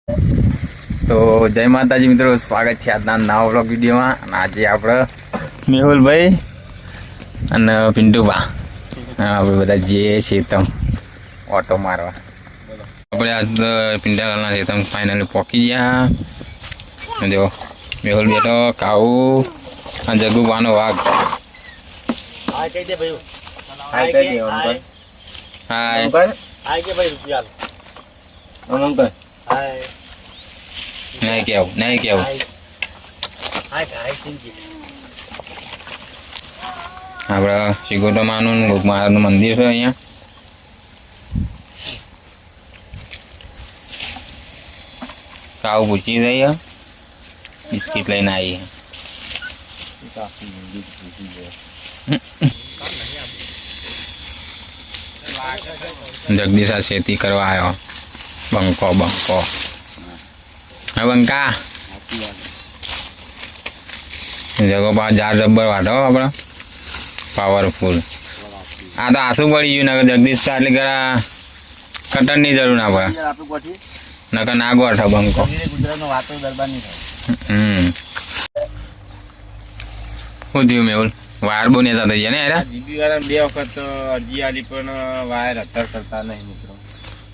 તો જય માતાજી મિત્રો, સ્વાગત છે આજના નવા વ્લોગ વિડીયોમાં. અને આજે આપણે મેહુલભાઈ અને પિન્ટુભા આપણે બધા જઈએ શેતમ ઓટો મારવા. આપણે આજ પિંડાલાલના શેતમ ફાઇનલી પહોંચી ગયા. જો મેહુલ બેઠો, કાવું અને જગુબાનો વાઘ. હાય કહી દે ભાઈ. હાય કહી દે. હાય હાય કે ભાઈ રૂપિયા અમંકર. હાય નહીં કેવું, નહીં કેવું. હાય હાય સિંજી. આપણે શ્રીગોતમાનું મહારાજનું મંદિર છે અહીંયા. કાવ પૂછી જઈએ, બિસ્કિટ લઈને આવીએ. જગદીશ આ ખેતી કરવા આવ્યો. બંકો બંકો. હા બંકા. જગો પા ઝાડ જબ્બર વાટો આપણે પાવરફુલ. આ તો આસુ પડી ગયું નકર જગદીશ તો એટલે ઘણા કટરની જરૂર ના પડે. આપણું કોઠી નકર ના ગોઠે બંકો. ગુજરાતનો વાતો દરબાર નહીં થાય. શું થયું મેહુલ? વાયર બહુ નેતા થઈ ગયા ને યાર. જીબી વાળા બે વખત અરજી આલી પણ વાયર અત્યારે કરતા નહીં મિત્રો.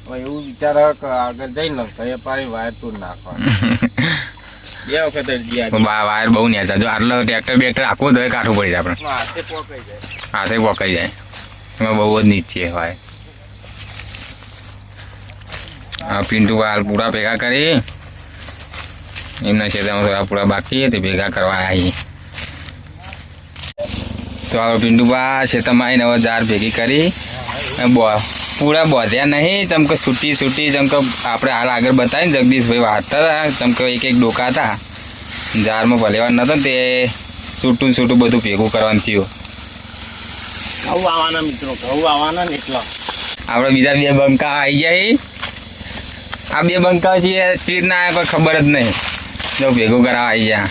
હવે એવું વિચાર કે આગળ જઈને લઉં તો એ પાછી વાયર તોડ નાખવાનું. બે વખત અરજી આલી વાયર બહુ નેતા. જો આટલો ટ્રેક્ટર બેક્ટર આખું તો કાઠું પડી જાય આપણે. હાથે પોકાઈ જાય. હાથે પકાઈ જાય. એમાં બહુ જ નીચે હોય. આ પિન્ટુ હાલ પૂરા ભેગા કરી એમના ક્ષેત્રમાં થોડા પૂરા બાકી તે ભેગા કરવા આવી. તો આ પિન્ટુબા ક્ષેત્રમાં આવીને હવે જાર ભેગી કરી પૂરા બોધ્યા નહીં. ચમકે છૂટી ચમકે આપણે હાલ આગળ બતાવીને જગદીશભાઈ વાંચતા હતા. ચમકે એક એક ડોકા હતા જારમાં ભલેવાનું નતો તે છૂટું બધું ભેગું કરવાનું થયું. ઘઉં આવવાના મિત્રો, ઘઉં આવવાના ને એટલા આપણે બીજા બે બંકા આવી જાય. આ બે બંકા છે ચીર ના કોઈ ખબર જ નહીં. જો ભેગું કરાવવા આવી ગયા.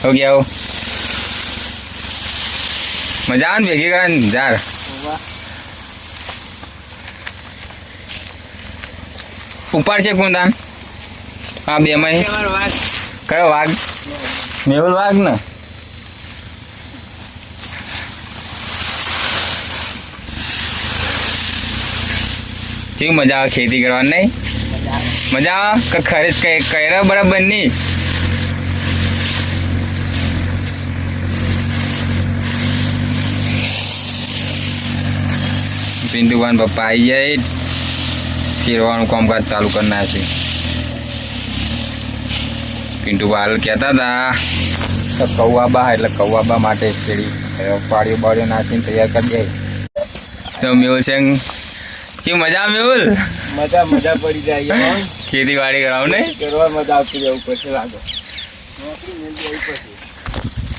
હો ગયા મજા આવે ને ભેગી કરવાની ઝાડ. ઉપાડ છે કોણ તાન? હા બે માં કયો વાઘ? મેહુલ વાઘ ને. કેવી મજા આવે ખેતી કરવાની? નહીં મજા આવે કે ખરીદ કર્યા બરાબર નહીં? પિન્ટુભાઈ પપ્પા આવી જાય ચીરવાનું કામકાજ ચાલુ કરી નાખ્યું. પિન્ટુભાઈ હાલ કહેતા હતા તો કૌવાબા એટલે કૌવાબા માટે શેરી પાડીઓ બાળીઓ નાખીને તૈયાર કરી દે. તો મેહુલ સિંહ કેવી મજા? મેહુલ મજા પડી જાય. ખેતીવાડી કરાવ ને કરવા મજા આવતી જવું પડશે. લાગે નોકરી મિલ જવી પડશે.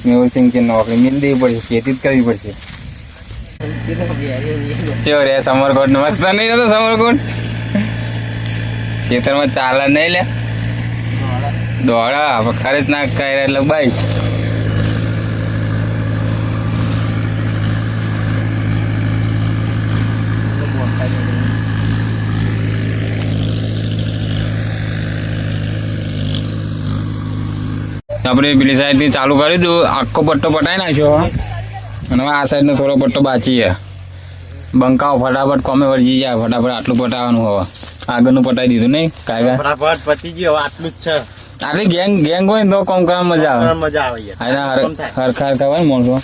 મેહુલ સિંહ કે નોકરી મિલ દેવી પડશે, ખેતી જ કરવી પડશે. ચેવો રે સમરકોટ મસ્ત નહીં રહેતો? સમરકોટ ખેતરમાં ચાલે નહીં લે દોડા ખર્ચ ના કરે એટલે બાઈશ. આપણે પેલી સાઈડથી ચાલુ કરી દઉં. આખો પટ્ટો પટાઈ નાખ્યો અને આ સાઈડનો થોડો પટ્ટો બાકી છે. બંકાઓ ફટાફટ કોમે વળજી જાય. ફટાફટ આટલું પટાવવાનું હવે. આગળનું પટાઈ દીધું નહીં કાયગા ફટાફટ પતી ગયો. આટલું જ છે. આટલી ગેંગ હોય ને તો કોમ કરવામાં મજા આવે. મજા આવે હરખા હોય ને માણસો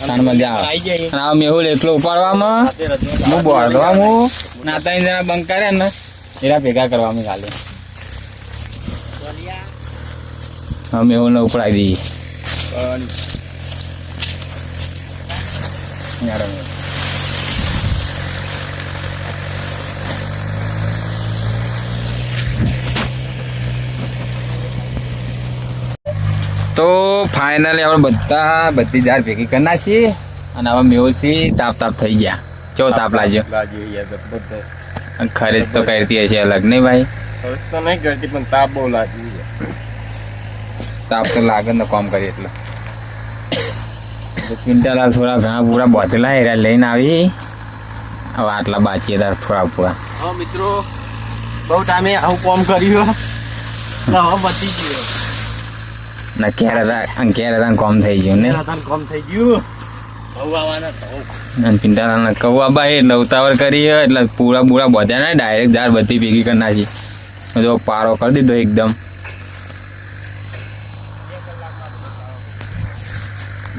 તાને મજા આવે. અને આ મેહુલ એકલો ઉપાડવામાં હું બોળવામાં ના ત્રણ જણા બંકા રહ્યા ને એના ભેગા કરવામાં ખાલી. હા મેહુલને ઉપડાવી દઈએ. તો ફાઇનલી આપણે બધી ઝાડ ભેગી કરી નાખીએ. અને હવે મેહુલથી તાપ થઈ ગયા. કેવો તાપ લાગ્યો? ખરીદ તો કરતી હશે અલગ નહીં ભાઈ? તો નહીં કરતી પણ તાપ બહુ લાગી. તાપ તો લાગે ને કામ કરીએ એટલે. પિંટાલાલ થોડા ઘણા પૂરા બોતલા એરા લઈને આવી. હવે આટલા બાચી હતા થોડા પૂરા. હા મિત્રો બહુ ટાઈમે આવું કામ કર્યું એટલે હવે બચી ગયો. ના ક્યારે હતા કોમ થઈ ગયું ને તને કામ થઈ ગયું. બહુ આવવાના તો અને પિંટાલાના કૌવા બાઈ એટલે ઉતાવળ કરી એટલે પૂરા બધ્યા ને ડાયરેક્ટ ઝાડ બધી ભેગી કરી નાખી. જો પારો કરી દીધો એકદમ.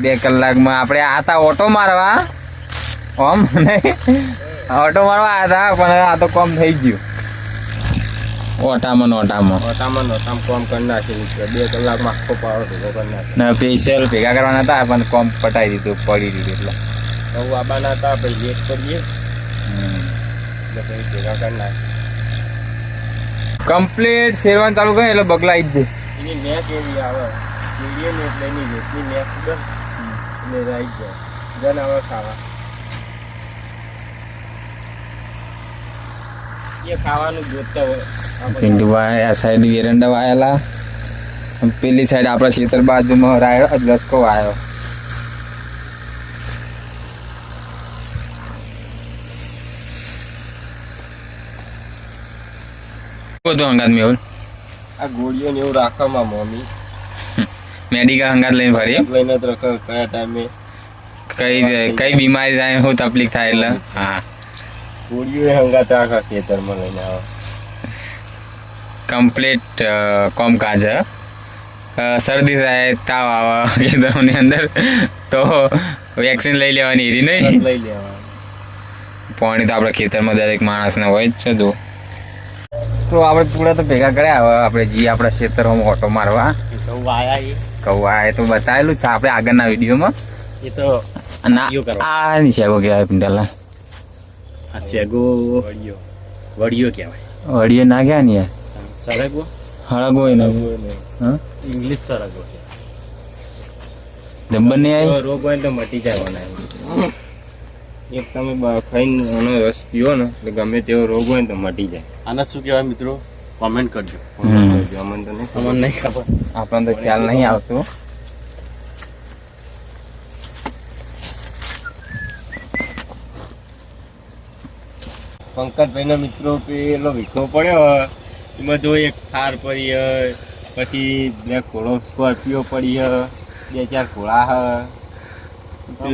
2 કલાકમાં આપણે આ હતા ઓટો મારવા ઓમ નહીં ઓટો મારવા આવ્યા હતા પણ આ તો કોમ થઈ ગયું. ઓટામાં કોમ કરી નાખી મિત્રો. 2 કલાકમાં આખો પારો ભેગો કરી નાખી. ને સ્પેશિયલ ભેગા કરવાના હતા પણ કોમ પટાઈ દીધું પડી દીધું એટલે બહુ આબાના હતા પછી લેટ કરીએ એટલે પછી ભેગા કરી નાખી. કમ્પ્લીટ શેરવાનું ચાલુ કરે એટલે બગલાઈ જ જાય. એની મેચ એવી આવે મીડિયમ એટલે એની રેતની મેચ એટલે રાઈ જાય જન આવે ખાવા. એ ખાવાનું જોતા હોય પિન્ટુભાઈ આ સાઈડ એરંડા વાયેલા પેલી સાઈડ આપણા ખેતર બાજુમાં રાયડો લસકો વાયો. બધું હંગાત મેહુલ આ ગોળીઓ ને એવું રાખવામાં મમ્મી મેડિકલ હંગાત લઈને ફરી લઈને તો કયા ટાઈમે કઈ બીમારી થાય શું તકલીફ થાય એટલે હા ગોળીઓ હંગાત આખા ખેતરમાં લઈને આવે. કમ્પ્લીટ કોમકાજ શરદી થાય તાવ આવે ખેતરોની અંદર તો વેક્સિન લઈ લેવાની એરી નહીં લઈ લેવા પાણી તો આપણા ખેતરમાં દરેક માણસને હોય જ છે. જો તો આપણે પૂરા તો ભેગા કર્યા હવે આપણે જઈએ આપણા ખેતરોમાં ઓટો મારવા. કૌવા એ તો બતાવેલું છે આપણે આગળના વિડીયોમાં. એ તો આ ની શેગો કહેવાય પિંટાલા આ શેગો વડિયો કહેવાય. વડીએ ના ગયા ને યાર સરગવો હળગવો હોય ને હા ઇંગ્લિશ સરગવો જબ્બર નહીં આવી રોગ હોય તો મટી જવાના. એક તમે ખાઈને એનો રસ પીવો ને એટલે ગમે તેવો રોગ હોય ને તો મટી જાય. આને શું કહેવાય મિત્રો કોમેન્ટ કરજો. અમને તો નહીં અમને નહીં ખબર. આપણને તો ખ્યાલ નહીં આવતો. પંકજભાઈના મિત્રો પેલો વિખો પડ્યો એમાં જો એક થાર પડી પછી 2 ઘોડો સ્કોર્પિયો પડી 2-4 ઘોડા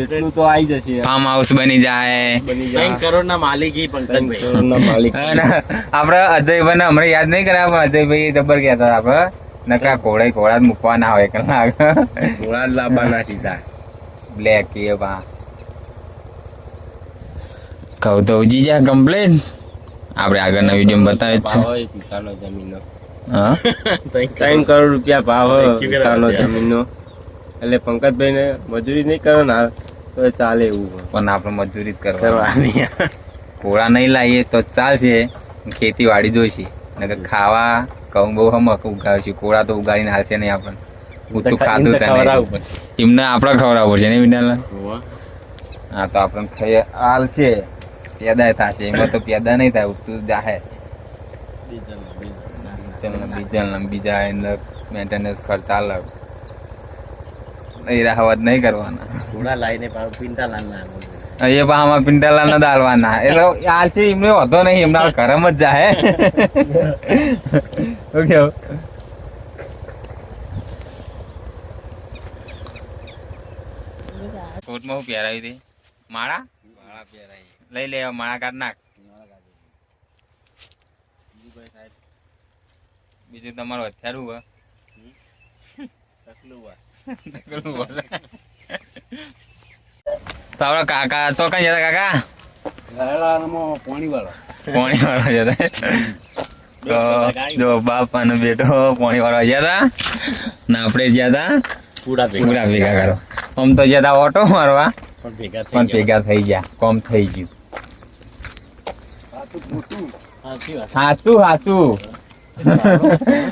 એટલું તો આવી જશે. ફાર્મ હાઉસ બની જાય. બની 3 કરોડના માલિક ઈ પંકજભાઈ. કરોડના માલિક. અને આપણે અજયભાઈ ને હમણાં યાદ નહીં કર્યા પણ અજયભાઈ જબર કહેતા હતા આપણે નકરા ઘોડા જ મૂકવાના હોય કલાક ઘોડા જ લાવવાના સીધા બ્લેક એ બા કહું તો ઉજી જાય કમ્પ્લેન આપણે આગળના વિડીયોમાં બતાવે જ છે. ભાવ હોય પિતાનો જમીનનો હા 3 કરોડ રૂપિયા ભાવ પિતાનો જમીનનો. એટલે પંકજભાઈને મજૂરી નહીં કરો ને તો ચાલે એવું હોય. પણ આપણે મજૂરી જ કરવાની. ઘોડા નહીં લાવીએ તો ચાલશે ખેતીવાડી જોઈશે ને ખાવા કહું બહુ હમક ઉગાડશે. ઘોડા તો ઉગાડીને હાલશે નહીં આપણને પૂરતું ખાતું તો નહીં એમને આપણે ખવડાવવું પડશે ને વિનાલા. હા તો આપણને ખાઈ હાલશે પેદા થશે એમાં તો પેદા નહીં થાય ઉઠતું જાહે ડીઝલ બીજા એના મેન્ટેનન્સ ખર્ચ અલગ એ રાહત નહીં કરવાના. ઘોડા લાઈને પિંટા લાલના એ પણ આમાં પિંટાલા ન દાળવાના એટલે હાલથી એમને વધો નહીં એમના ઘરમ જ જાહે. ઓકે કોટમાં હું પહેરાવી હતી માળા લઈ લે માળા કાઢ નાખ. બીજું તમારું હથિયારું હોય તો આપડે કાકા ચોકન જતા કાકા પાણી વાળો જતા તો જો બાપ અને બેટો પાણી વાળવા જતા ને આપણે જતા પૂરા ભેગા કરો. આમ તો જતા ઓટો મારવા પણ ભેગા થઈ ગયા કોમ થઈ ગયું. સાચું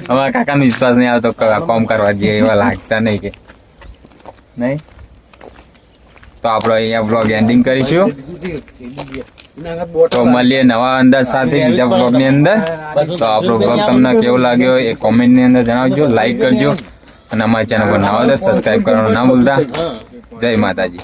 અમારા કાકાનો વિશ્વાસ નહીં આવતો કોમ કરવા જઈએ એવા લાગતા નહીં કે નહીં. તો આપણે અહીંયા બ્લોગ એન્ડિંગ કરીશું. તો મળીએ નવા અંદાજ સાથે બીજા બ્લોગની અંદર. તો આપણો બ્લોગ તમને કેવો લાગ્યો એ કોમેન્ટની અંદર જણાવજો, લાઈક કરજો અને અમારી ચેનલ પર નવા તો સબસ્ક્રાઈબ કરવાનું ના ભૂલતા. જય માતાજી.